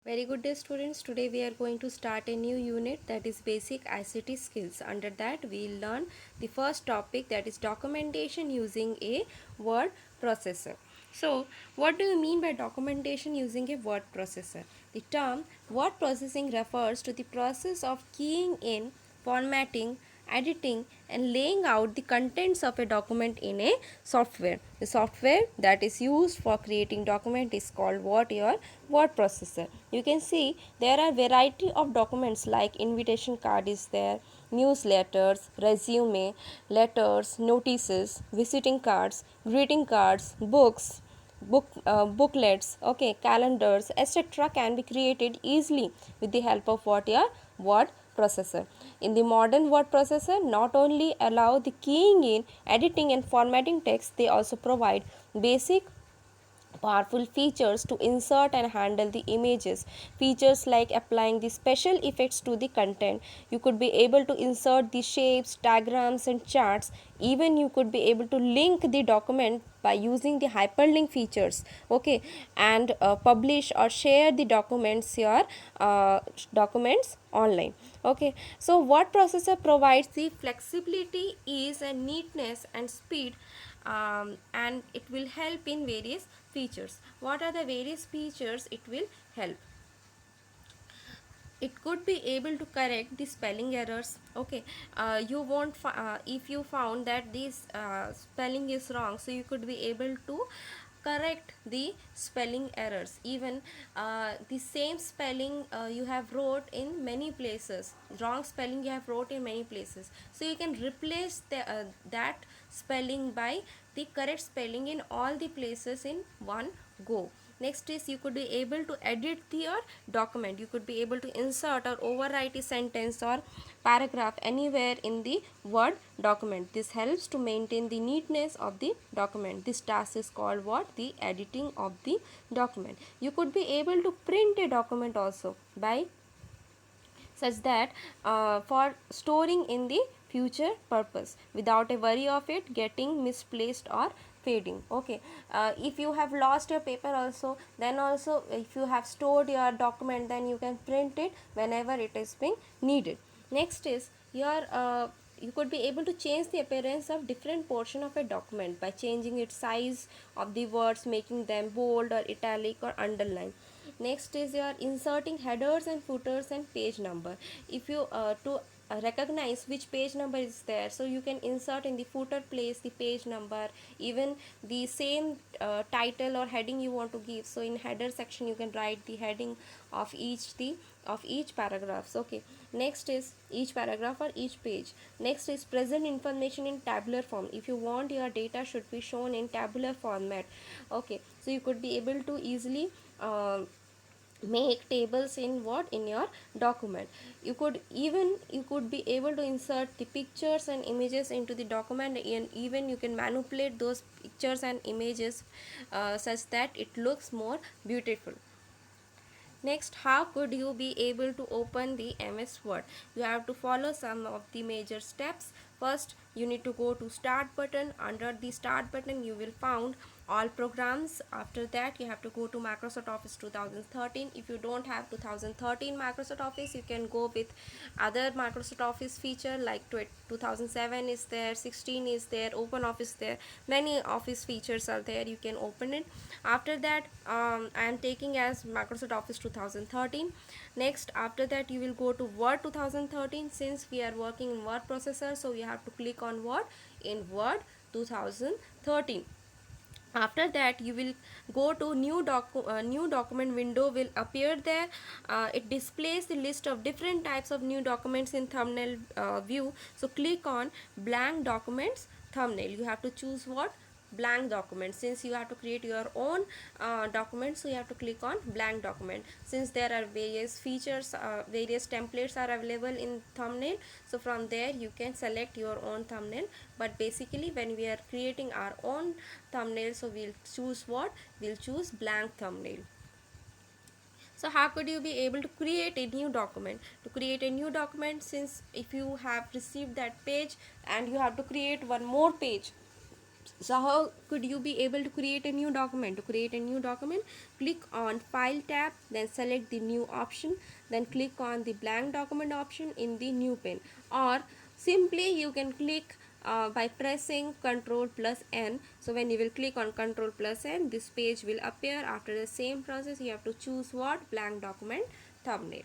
Very good day students. Today we are going to start a new unit, that is basic ICT skills. Under that we will learn the first topic, that is documentation using a word processor. So what do you mean by documentation using a word processor? The term word processing refers to the process of keying in, formatting, editing and laying out the contents of a document in a software. The software that is used for creating document is called what? Your word processor. You can see there are variety of documents like invitation card is there, newsletters, resume, letters, notices, visiting cards, greeting cards, booklets, okay, calendars, etc. can be created easily with the help of what? Your word processor. In the modern word processor, not only allow the keying in, editing and formatting text, they also provide basic powerful features to insert and handle the images. Features like applying the special effects to the content. You could be able to insert the shapes, diagrams and charts. Even you could be able to link the document by using the hyperlink features, okay, and publish or share the documents online, okay. So word processor provides the flexibility, ease and neatness and speed, and it will help in various features. What are the various features it will help? It could be able to correct the spelling errors, okay. You won't if you found that this spelling is wrong, so you could be able to correct the spelling errors. Even the same spelling you have wrote in many places, wrong spelling you have wrote in many places, so you can replace that spelling by the correct spelling in all the places in one go. Next is you could be able to edit your document. You could be able to insert or overwrite a sentence or paragraph anywhere in the Word document. This helps to maintain the neatness of the document. This task is called what? The editing of the document. You could be able to print a document also by such that for storing in the future purpose without a worry of it getting misplaced or fading, okay. If you have lost your paper also, then also if you have stored your document, then you can print it whenever it is being needed. Next is your you could be able to change the appearance of different portion of a document by changing its size of the words, making them bold or italic or underline. Next is your inserting headers and footers and page number. If you to recognize which page number is there, so you can insert in the footer place the page number, even the same title or heading you want to give. So in header section you can write the heading of each paragraphs, okay. Next is each paragraph or each page. Next is present information in tabular form. If you want your data should be shown in tabular format, okay, so you could be able to easily make tables in what? In your document. You could be able to insert the pictures and images into the document, and even you can manipulate those pictures and images such that it looks more beautiful. Next, how could you be able to open the MS Word? You have to follow some of the major steps. First, you need to go to Start button. Under the Start button, you will find all programs. After that, you have to go to Microsoft Office 2013. If you don't have 2013 Microsoft Office, you can go with other Microsoft Office feature like 2007 is there, 16 is there, Open Office there. Many Office features are there. You can open it. After that, I am taking as Microsoft Office 2013. Next, after that, you will go to Word 2013. Since we are working in word processor, so you have to click on Word in Word 2013. After that, you will go to new document window will appear there. It displays the list of different types of new documents in thumbnail view. So click on blank documents thumbnail. You have to choose what? Blank document. Since you have to create your own document, so you have to click on blank document. Since there are various features, various templates are available in thumbnail, so from there you can select your own thumbnail. But basically when we are creating our own thumbnail, so we'll choose what? We'll choose blank thumbnail. So how could you be able to create a new document? To create a new document, since if you have received that page and you have to create one more page, So how could you be able to create a new document? To create a new document, click on File tab, then select the New option, then click on the Blank Document option in the New pane, or simply you can click by pressing Ctrl plus N. So when you will click on Ctrl plus N, this page will appear. After the same process, you have to choose what? Blank document thumbnail.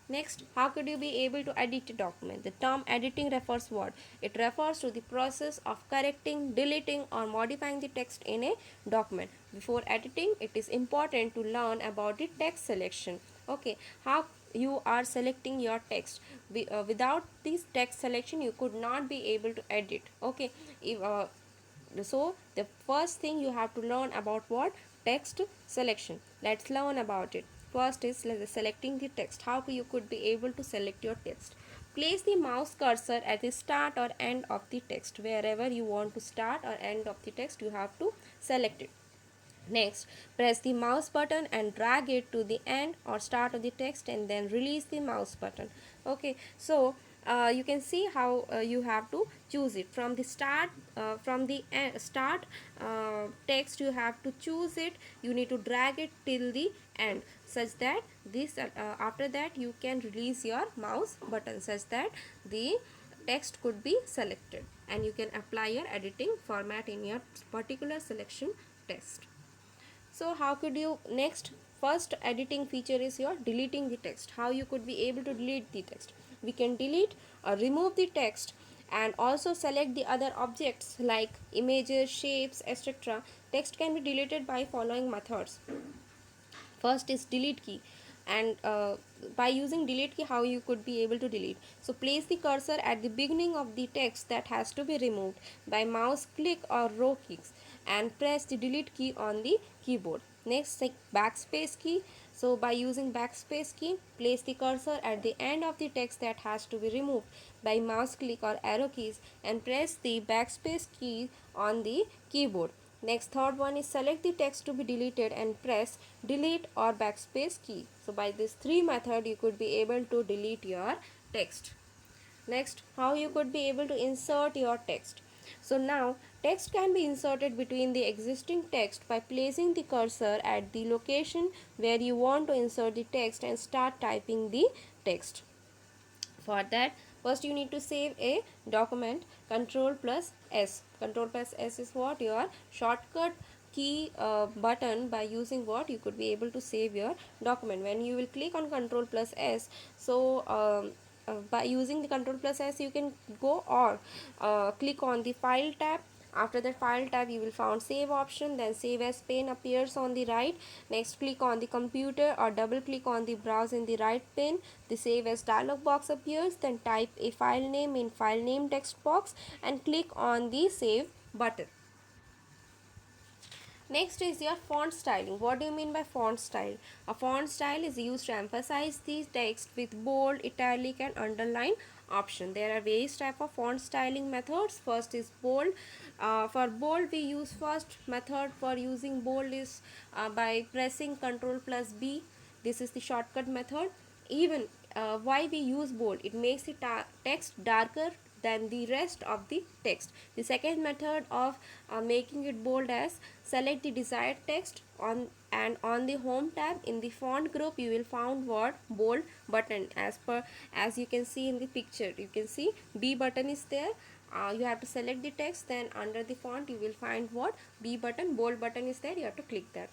Next, how could you be able to edit a document? The term editing refers what? It refers to the process of correcting, deleting or modifying the text in a document. Before editing, it is important to learn about the text selection. Okay, how you are selecting your text. Without this text selection, you could not be able to edit. Okay, so the first thing you have to learn about what? Text selection. Let's learn about it. First is selecting the text. How you could be able to select your text? Place the mouse cursor at the start or end of the text. Wherever you want to start or end of the text, you have to select it. Next, press the mouse button and drag it to the end or start of the text, and then release the mouse button. Okay, so you can see how you have to choose it from the start. From the start text, you have to choose it. You need to drag it till the end, such that this after that you can release your mouse button, such that the text could be selected, and you can apply your editing format in your particular selection text. So how could you next? First editing feature is your deleting the text. How you could be able to delete the text? We can delete or remove the text, and also select the other objects like images, shapes, etc. Text can be deleted by following methods. First is delete key, and by using delete key, how you could be able to delete? So place the cursor at the beginning of the text that has to be removed by mouse click or row keys, and press the delete key on the keyboard. Next, take backspace key. So by using backspace key, place the cursor at the end of the text that has to be removed by mouse click or arrow keys, and press the backspace key on the keyboard. Next, third one is select the text to be deleted and press delete or backspace key. So by this three method, you could be able to delete your text. Next, how you could be able to insert your text? So now text can be inserted between the existing text by placing the cursor at the location where you want to insert the text and start typing the text. For that, first you need to save a document. Control plus S. Control plus S is what? Your shortcut key button. By using what, you could be able to save your document. When you will click on Control plus S, so by using the Control plus S, you can go or click on the File tab. After that File tab, you will find Save option, then Save as pane appears on the right. Next, click on the computer or double click on the browse in the right pane. The Save as dialog box appears, then type a file name in File name text box and click on the Save button. Next is your font styling. What do you mean by font style? A font style is used to emphasize the text with bold, italic and underline option. There are various type of font styling methods. First is bold. For bold, we use first method for using bold is by pressing Ctrl plus B. This is the shortcut method. Even why we use bold? It makes the text darker than the rest of the text. The second method of making it bold as select the desired text on the home tab in the font group you will find what? Bold button. As you can see in the picture, you can see B button is there. You have to select the text, then under the font you will find what? B button. Bold button is there, you have to click that.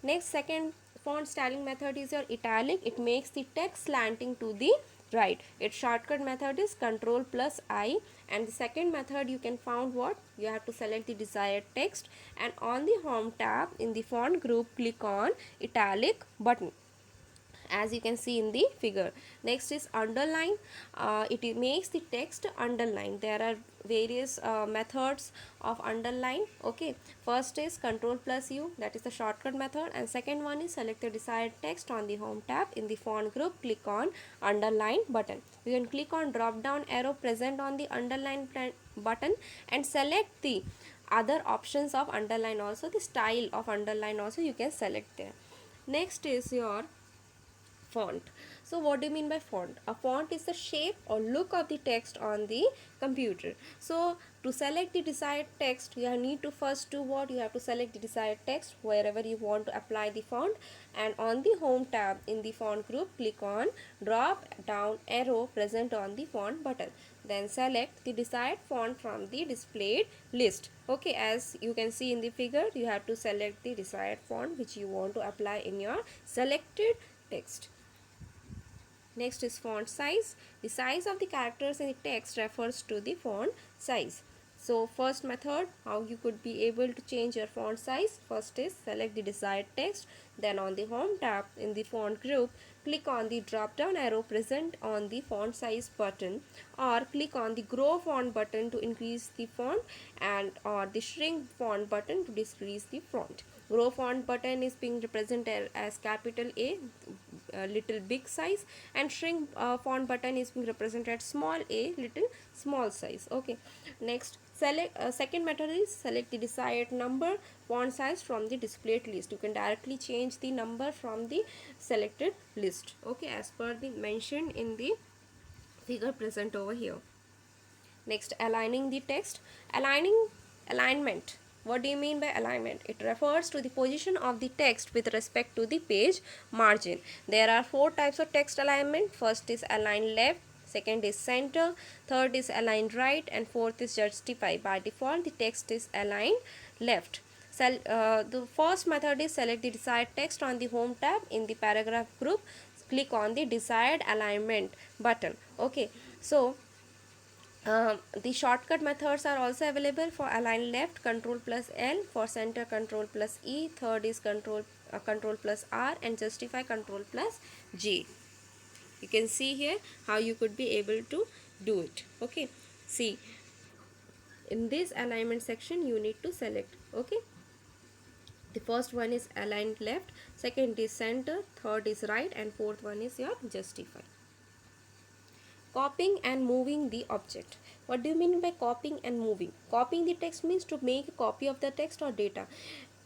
Next, second font styling method is your italic. It makes the text slanting to the right. Its shortcut method is Control plus I, and the second method you can find what? You have to select the desired text, and on the home tab in the font group click on italic button, as you can see in the figure. Next is underline. It makes the text underline. There are various methods of underline. Okay, first is Control plus U, that is the shortcut method, and second one is select the desired text on the home tab in the font group, click on underline button. You can click on drop down arrow present on the underline button and select the other options of underline, also the style of underline also you can select there. Next is your font. So what do you mean by font? A font is the shape or look of the text on the computer. So to select the desired text, you need to first do what? You have to select the desired text wherever you want to apply the font, and on the home tab in the font group, click on drop down arrow present on the font button. Then select the desired font from the displayed list. Okay, as you can see in the figure, you have to select the desired font which you want to apply in your selected text. Next is font size. The size of the characters in the text refers to the font size. So first method, how you could be able to change your font size. First is select the desired text. Then on the home tab in the font group, click on the drop down arrow present on the font size button, or click on the grow font button to increase the font, and or the shrink font button to decrease the font. Grow font button is being represented as capital A, little big size, and shrink font button is being represented small a, little small size. Okay, next select second method is select the desired number font size from the displayed list. You can directly change the number from the selected list, okay, as per the mentioned in the figure present over here. Next, aligning the text. Alignment. What do you mean by alignment? It refers to the position of the text with respect to the page margin. There are four types of text alignment. First is align left, second is center, third is align right, and fourth is justify. By default, the text is aligned left. The first method is select the desired text on the home tab in the paragraph group. Click on the desired alignment button. Okay, so the shortcut methods are also available. For align left, control plus L; for center, control plus E; third is control plus R; and justify, control plus J. You can see here how you could be able to do it. Okay, see, in this alignment section you need to select. Okay, the first one is align left, second is center, third is right, and fourth one is your justify. Copying and moving the object. What do you mean by copying and moving? Copying the text means to make a copy of the text or data.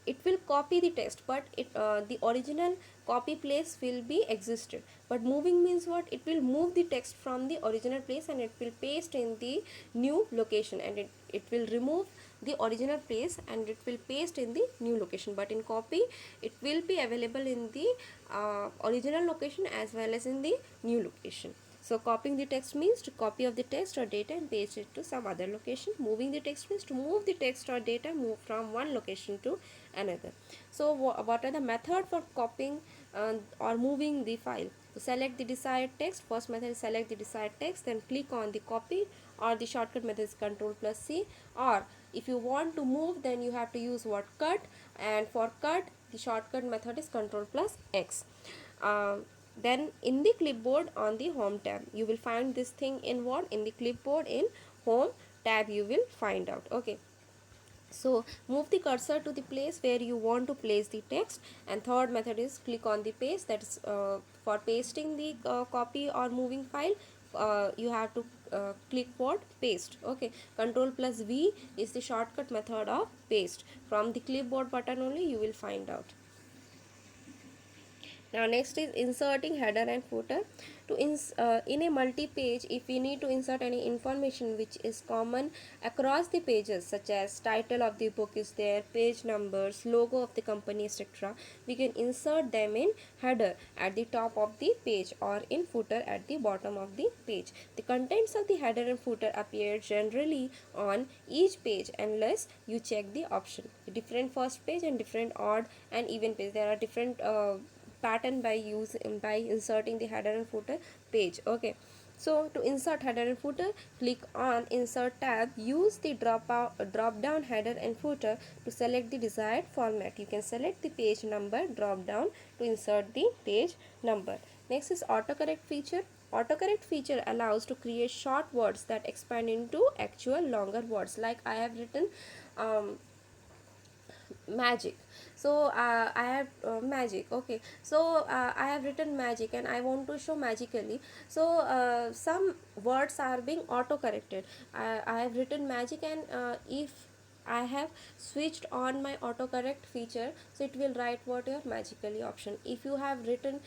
It will copy the text, but the original copy place will be existed. But moving means what? It will move the text from the original place and it will paste in the new location, and it will remove the original place and it will paste in the new location. But in copy, it will be available in the original location as well as in the new location. So copying the text means to copy of the text or data and paste it to some other location. Moving the text means to move the text or data, move from one location to another. So what are the method for copying or moving the file? So select the desired text. First method is select the desired text, then click on the copy, or the shortcut method is control plus C. Or if you want to move, then you have to use what? Cut. And for cut, the shortcut method is control plus X. Then in the clipboard on the home tab, you will find this thing in what? In the clipboard in home tab you will find out. Okay, so move the cursor to the place where you want to place the text. And third method is click on the paste. That's for pasting the copy or moving file. You have to click what? Paste. Okay, control plus V is the shortcut method of paste. From the clipboard button only you will find out. Now next is inserting header and footer. In a multi-page, if we need to insert any information which is common across the pages, such as title of the book is there, page numbers, logo of the company, etc., we can insert them in header at the top of the page or in footer at the bottom of the page. The contents of the header and footer appear generally on each page unless you check the option. Different first page and different odd and even page. There are different pattern by inserting the header and footer page. Okay, so to insert header and footer, click on insert tab, use the drop down header and footer to select the desired format. You can select the page number drop down to insert the page number. Next is autocorrect feature. Autocorrect feature allows to create short words that expand into actual longer words. Like I have written magic. So I have magic. Okay, so I have written magic and I want to show magically. So some words are being auto corrected. I have written magic, and if I have switched on my autocorrect feature, so it will write what your magically option. If you have written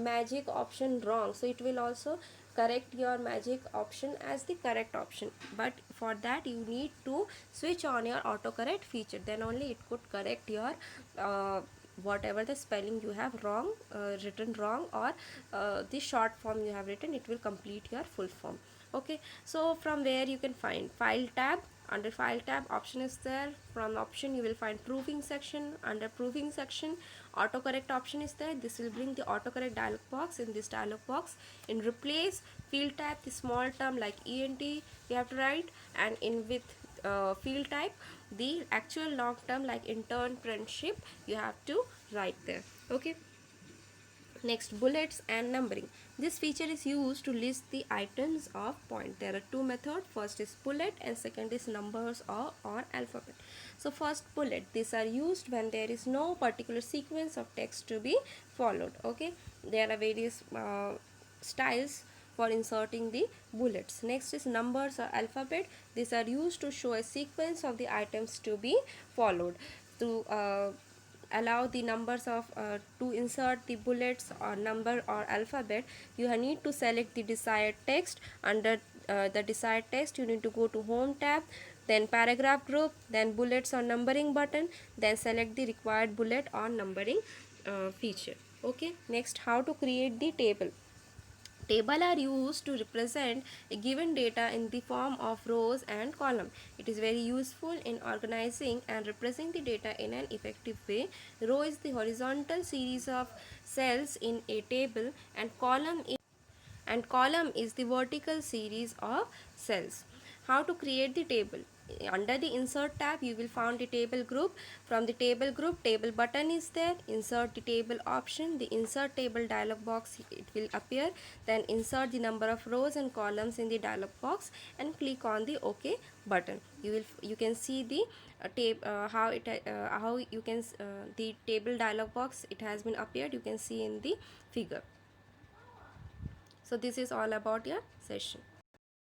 magic option wrong, so it will also correct your magic option as the correct option. But for that you need to switch on your autocorrect feature, then only it could correct your whatever the spelling you have wrong, written wrong, or the short form you have written, it will complete your full form. Okay, so from where you can find file tab. Under file tab, option is there. From option you will find proving section. Under proving section, autocorrect option is there. This will bring the autocorrect dialog box. In this dialog box, in replace field type, the small term like ent you have to write, and in with field type, the actual long term like internship you have to write there. Okay, next, bullets and numbering. This feature is used to list the items of point. There are two methods. First is bullet and second is numbers or alphabet. So first, bullet. These are used when there is no particular sequence of text to be followed. Okay, there are various styles for inserting the bullets. Next is numbers or alphabet. These are used to show a sequence of the items to be followed. To allow the numbers of to insert the bullets or number or alphabet, you need to select the desired text. Under the desired text, you need to go to home tab, then paragraph group, then bullets or numbering button, then select the required bullet or numbering feature. Okay, next, how to create the table. Tables are used to represent a given data in the form of rows and columns. It is very useful in organizing and representing the data in an effective way. Row is the horizontal series of cells in a table, and column is the vertical series of cells. How to create the table? Under the insert tab, you will find the table group. From the table group, table button is there. Insert the table option. The insert table dialog box, it will appear. Then insert the number of rows and columns in the dialog box and click on the OK button. You can see the how you can the table dialog box, it has been appeared. You can see in the figure. So this is all about your session.